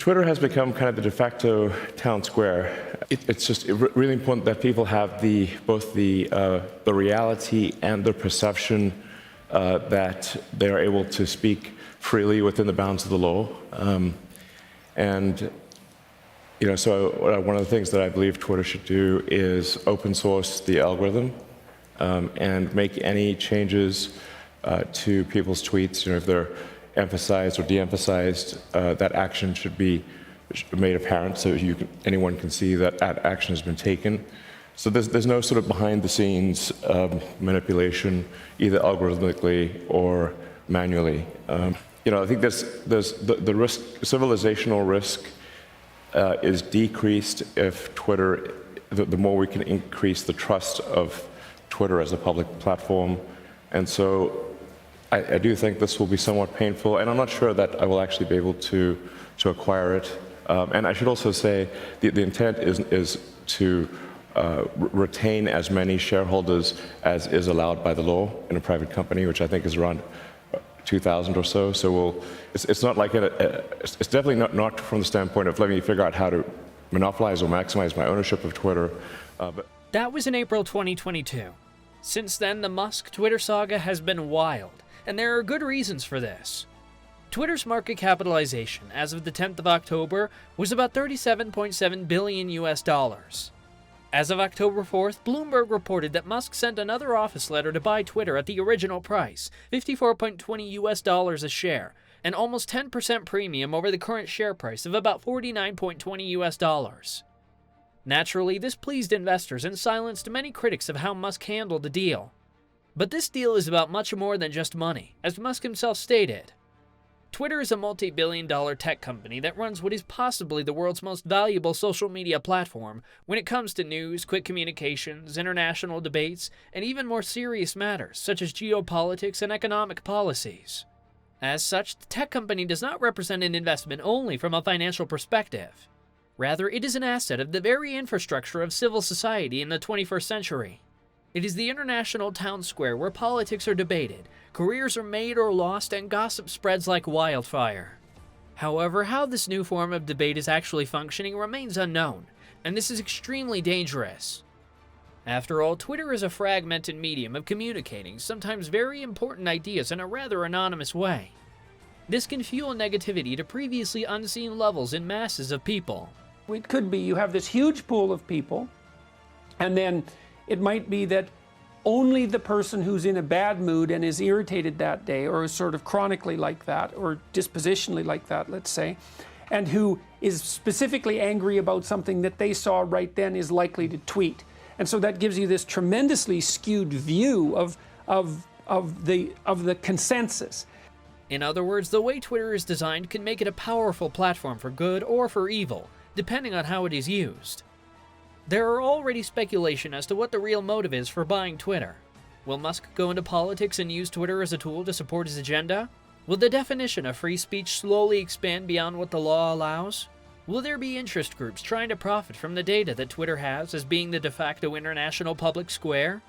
Twitter has become kind of the de facto town square. It's just really important that people have both the reality and the perception that they are able to speak freely within the bounds of the law. So one of the things that I believe Twitter should do is open source the algorithm and make any changes to people's tweets. If they're emphasized or de-emphasized, that action should be made apparent so anyone can see that action has been taken. So there's no sort of behind-the-scenes manipulation, either algorithmically or manually. I think there's the risk, civilizational risk, is decreased if Twitter, the more we can increase the trust of Twitter as a public platform. And so I do think this will be somewhat painful, and I'm not sure that I will actually be able to acquire it. And I should also say the intent is to retain as many shareholders as is allowed by the law in a private company, which I think is around 2,000 or so. So it's not like it's definitely not from the standpoint of let me figure out how to monopolize or maximize my ownership of Twitter. But that was in April 2022. Since then, the Musk-Twitter saga has been wild, and there are good reasons for this. Twitter's market capitalization as of the 10th of October was about $37.7 billion US. As of October 4th, Bloomberg reported that Musk sent another office letter to buy Twitter at the original price, $54.20 US a share, an almost 10% premium over the current share price of about $49.20 US. Naturally, this pleased investors and silenced many critics of how Musk handled the deal. But this deal is about much more than just money, as Musk himself stated. Twitter is a multi-billion-dollar tech company that runs what is possibly the world's most valuable social media platform when it comes to news, quick communications, international debates, and even more serious matters such as geopolitics and economic policies. As such, the tech company does not represent an investment only from a financial perspective. Rather, it is an asset of the very infrastructure of civil society in the 21st century. It is the international town square where politics are debated, careers are made or lost, and gossip spreads like wildfire. However, how this new form of debate is actually functioning remains unknown, and this is extremely dangerous. After all, Twitter is a fragmented medium of communicating sometimes very important ideas in a rather anonymous way. This can fuel negativity to previously unseen levels in masses of people. It could be you have this huge pool of people, and then it might be that only the person who's in a bad mood and is irritated that day, or is sort of chronically like that, or dispositionally like that, let's say, and who is specifically angry about something that they saw right then is likely to tweet. And so that gives you this tremendously skewed view of the consensus. In other words, the way Twitter is designed can make it a powerful platform for good or for evil, depending on how it is used. There are already speculation as to what the real motive is for buying Twitter. Will Musk go into politics and use Twitter as a tool to support his agenda? Will the definition of free speech slowly expand beyond what the law allows? Will there be interest groups trying to profit from the data that Twitter has as being the de facto international public square?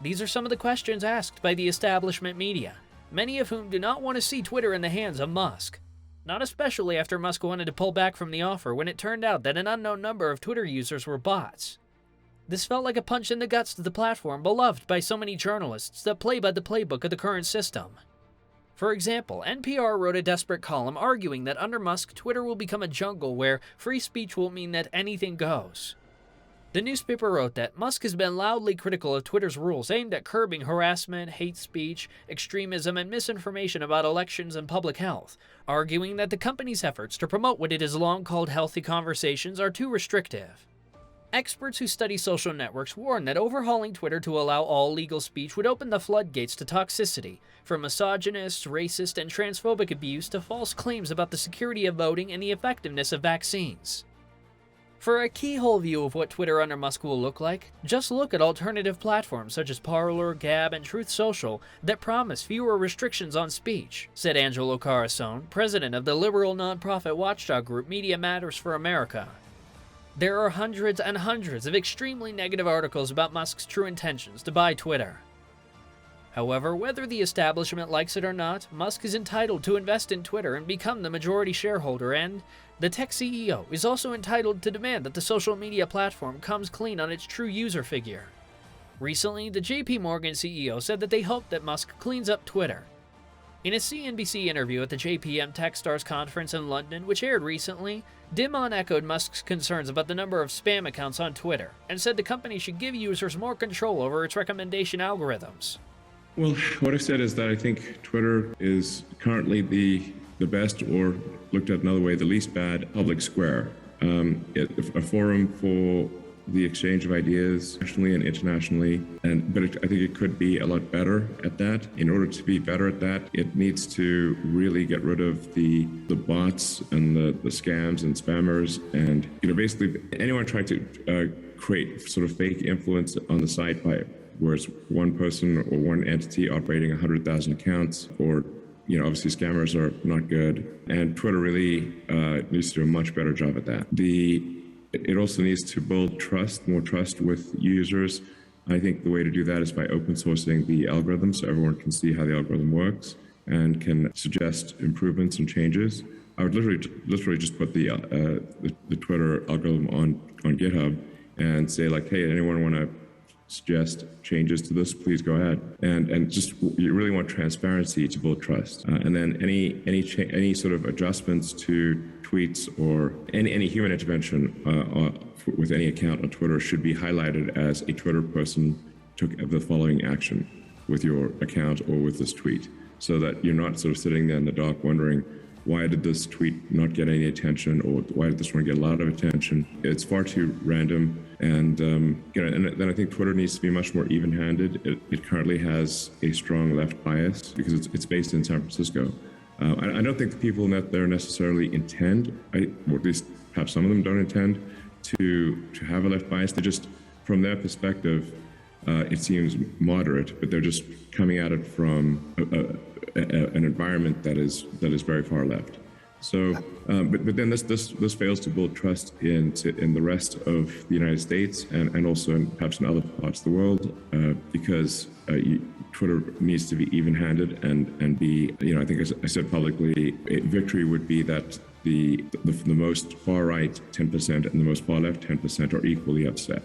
These are some of the questions asked by the establishment media, many of whom do not want to see Twitter in the hands of Musk. Not especially after Musk wanted to pull back from the offer when it turned out that an unknown number of Twitter users were bots. This felt like a punch in the guts to the platform beloved by so many journalists that play by the playbook of the current system. For example, NPR wrote a desperate column arguing that under Musk, Twitter will become a jungle where free speech will mean that anything goes. The newspaper wrote that Musk has been loudly critical of Twitter's rules aimed at curbing harassment, hate speech, extremism, and misinformation about elections and public health, arguing that the company's efforts to promote what it has long called healthy conversations are too restrictive. Experts who study social networks warn that overhauling Twitter to allow all legal speech would open the floodgates to toxicity, from misogynist, racist, and transphobic abuse to false claims about the security of voting and the effectiveness of vaccines. For a keyhole view of what Twitter under Musk will look like, just look at alternative platforms such as Parler, Gab, and Truth Social that promise fewer restrictions on speech, said Angelo Carasone, president of the liberal nonprofit watchdog group Media Matters for America. There are hundreds and hundreds of extremely negative articles about Musk's true intentions to buy Twitter. However, whether the establishment likes it or not, Musk is entitled to invest in Twitter and become the majority shareholder, and the tech CEO is also entitled to demand that the social media platform comes clean on its true user figure. Recently, the JP Morgan CEO said that they hope that Musk cleans up Twitter. In a CNBC interview at the JPM Techstars conference in London, which aired recently, Dimon echoed Musk's concerns about the number of spam accounts on Twitter and said the company should give users more control over its recommendation algorithms. Well, what I've said is that I think Twitter is currently the best, or looked at another way, the least bad public square. A forum for the exchange of ideas nationally and internationally, but I think it could be a lot better at that. In order to be better at that, it needs to really get rid of the bots and the scams and spammers, and basically anyone trying to create sort of fake influence on the site by where it's one person or one entity operating 100,000 accounts, or obviously scammers are not good, and Twitter really needs to do a much better job at that. It also needs to build more trust with users. I think the way to do that is by open sourcing the algorithm so everyone can see how the algorithm works and can suggest improvements and changes. I would literally just put the Twitter algorithm on GitHub and say, like, hey, anyone want to suggest changes to this, please go ahead. And just, you really want transparency to build trust. And then any sort of adjustments to tweets or any human intervention with any account on Twitter should be highlighted as a Twitter person took the following action with your account or with this tweet, so that you're not sort of sitting there in the dark wondering, why did this tweet not get any attention, or why did this one get a lot of attention? It's far too random. And then I think Twitter needs to be much more even-handed. It currently has a strong left bias because it's based in San Francisco. I don't think the people there necessarily intend, or at least perhaps some of them don't intend to have a left bias. They just, from their perspective, it seems moderate, but they're just coming at it from an environment that is very far left. So, but then this fails to build trust in the rest of the United States and also perhaps in other parts of the world, because Twitter needs to be even-handed and be, I think I said publicly, victory would be that the most far right 10% and the most far left 10% are equally upset.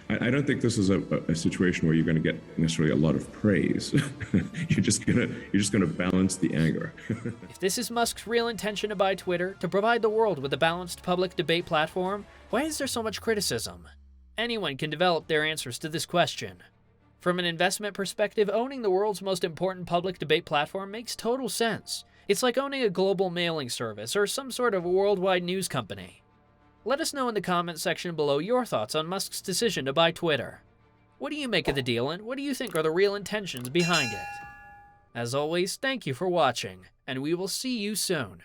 I don't think this is a situation where you're going to get necessarily a lot of praise. you're just gonna balance the anger. If this is Musk's real intention to buy Twitter, to provide the world with a balanced public debate platform, why is there so much criticism? Anyone can develop their answers to this question. From an investment perspective, owning the world's most important public debate platform makes total sense. It's like owning a global mailing service or some sort of worldwide news company. Let us know in the comments section below your thoughts on Musk's decision to buy Twitter. What do you make of the deal, and what do you think are the real intentions behind it? As always, thank you for watching, and we will see you soon.